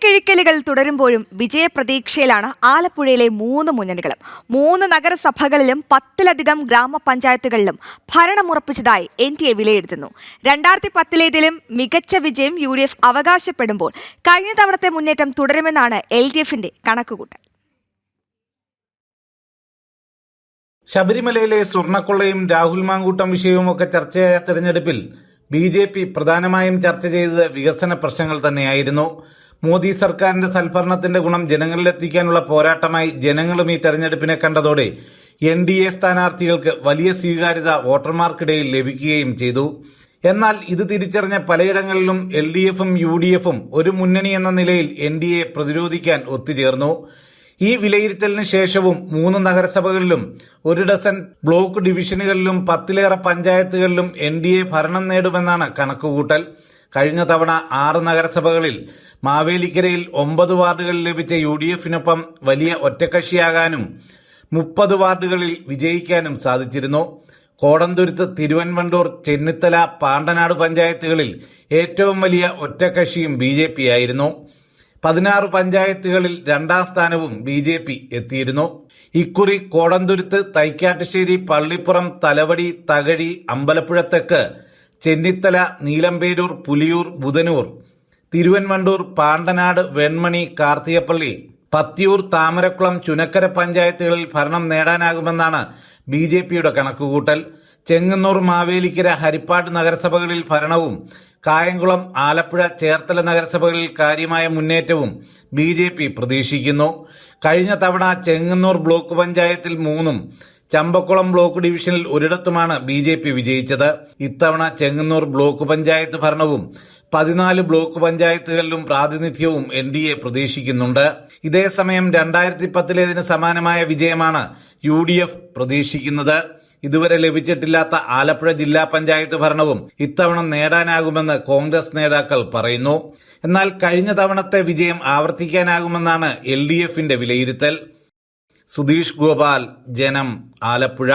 വെട്ടിക്കിഴിക്കലുകൾ തുടരുമ്പോഴും വിജയപ്രതീക്ഷയിലാണ് ആലപ്പുഴയിലെ 3 മുന്നണികളും. 3 നഗരസഭകളിലും 10-ലധികം ഗ്രാമപഞ്ചായത്തുകളിലും ഭരണമുറപ്പിച്ചതായി NTA വിലയിരുത്തുന്നു. 2010-ലേതിലും മികച്ച വിജയം UDF അവകാശപ്പെടുമ്പോൾ കഴിഞ്ഞ തവണത്തെ മുന്നേറ്റം തുടരുമെന്നാണ് LDFന്റെ കണക്കുകൂട്ടൽ. ശബരിമലയിലെ സ്വർണ്ണക്കൊള്ളയും രാഹുൽ മാങ്കൂട്ടം വിഷയവുമൊക്കെ ചർച്ചയായ തെരഞ്ഞെടുപ്പിൽ BJP പ്രധാനമായും ചർച്ച ചെയ്തത് വികസന പ്രശ്നങ്ങൾ തന്നെയായിരുന്നു. മോദി സർക്കാരിന്റെ സൽഭരണത്തിന്റെ ഗുണം ജനങ്ങളിലെത്തിക്കാനുള്ള പോരാട്ടമായി ജനങ്ങളും ഈ തെരഞ്ഞെടുപ്പിനെ കണ്ടതോടെ NDA സ്ഥാനാർത്ഥികൾക്ക് വലിയ സ്വീകാര്യത വോട്ടർമാർക്കിടയിൽ ലഭിക്കുകയും ചെയ്തു. എന്നാൽ ഇത് തിരിച്ചറിഞ്ഞ പലയിടങ്ങളിലും LDFും UDFും ഒരു മുന്നണി എന്ന നിലയിൽ NDA പ്രതിരോധിക്കാൻ ഒത്തുചേർന്നു. ഈ വിലയിരുത്തലിന് ശേഷവും 3 നഗരസഭകളിലും 1 ഡസൻ ബ്ലോക്ക് ഡിവിഷനുകളിലും 10-ലേറെ പഞ്ചായത്തുകളിലും NDA ഭരണം നേടുമെന്നാണ് കണക്കുകൂട്ടൽ. കഴിഞ്ഞ തവണ 6 നഗരസഭകളിൽ മാവേലിക്കരയിൽ 9 വാർഡുകളിൽ ലഭിച്ച UDFിനൊപ്പം വലിയ ഒറ്റക്കക്ഷിയാകാനും 30 വാർഡുകളിൽ വിജയിക്കാനും സാധിച്ചിരുന്നു. കോടന്തുരുത്ത്, തിരുവൻവണ്ടൂർ, ചെന്നിത്തല, പാണ്ടനാട് പഞ്ചായത്തുകളിൽ ഏറ്റവും വലിയ ഒറ്റക്കക്ഷിയും BJP ആയിരുന്നു. 16 പഞ്ചായത്തുകളിൽ 2ാം സ്ഥാനവും BJP എത്തിയിരുന്നു. ഇക്കുറി കോടന്തുരുത്ത്, തൈക്കാട്ടുശ്ശേരി, പള്ളിപ്പുറം, തലവടി, തകഴി, അമ്പലപ്പുഴ തെക്ക്, ചെന്നിത്തല, നീലമ്പേരൂർ, പുലിയൂർ, ബുധനൂർ, തിരുവൻവണ്ടൂർ, പാണ്ടനാട്, വെൺമണി, കാർത്തികപ്പള്ളി, പത്തിയൂർ, താമരക്കുളം, ചുനക്കര പഞ്ചായത്തുകളിൽ ഭരണം നേടാനാകുമെന്നാണ് BJPയുടെ കണക്കുകൂട്ടൽ. ചെങ്ങന്നൂർ, മാവേലിക്കര, ഹരിപ്പാട് നഗരസഭകളിൽ ഭരണവും കായംകുളം, ആലപ്പുഴ, ചേർത്തല നഗരസഭകളിൽ കാര്യമായ മുന്നേറ്റവും BJP പ്രതീക്ഷിക്കുന്നു. കഴിഞ്ഞ തവണ ചെങ്ങന്നൂർ ബ്ലോക്ക് പഞ്ചായത്തിൽ 3ഉം ചമ്പക്കുളം ബ്ലോക്ക് ഡിവിഷനിൽ ഒരിടത്തുമാണ് BJP വിജയിച്ചത്. ഇത്തവണ ചെങ്ങന്നൂർ ബ്ലോക്ക് പഞ്ചായത്ത് ഭരണവും 14 ബ്ലോക്ക് പഞ്ചായത്തുകളിലും പ്രാതിനിധ്യവും NDA പ്രതീക്ഷിക്കുന്നുണ്ട്. ഇതേസമയം 2010-ലേതിന് സമാനമായ വിജയമാണ് UDF പ്രതീക്ഷിക്കുന്നത്. ഇതുവരെ ലഭിച്ചിട്ടില്ലാത്ത ആലപ്പുഴ ജില്ലാ പഞ്ചായത്ത് ഭരണവും ഇത്തവണ നേടാനാകുമെന്ന് കോൺഗ്രസ് നേതാക്കൾ പറയുന്നു. എന്നാൽ കഴിഞ്ഞ തവണത്തെ വിജയം ആവർത്തിക്കാനാകുമെന്നാണ് LDFന്റെ വിലയിരുത്തൽ. സുധീഷ് ഗോപാൽ, ജനം, ആലപ്പുഴ.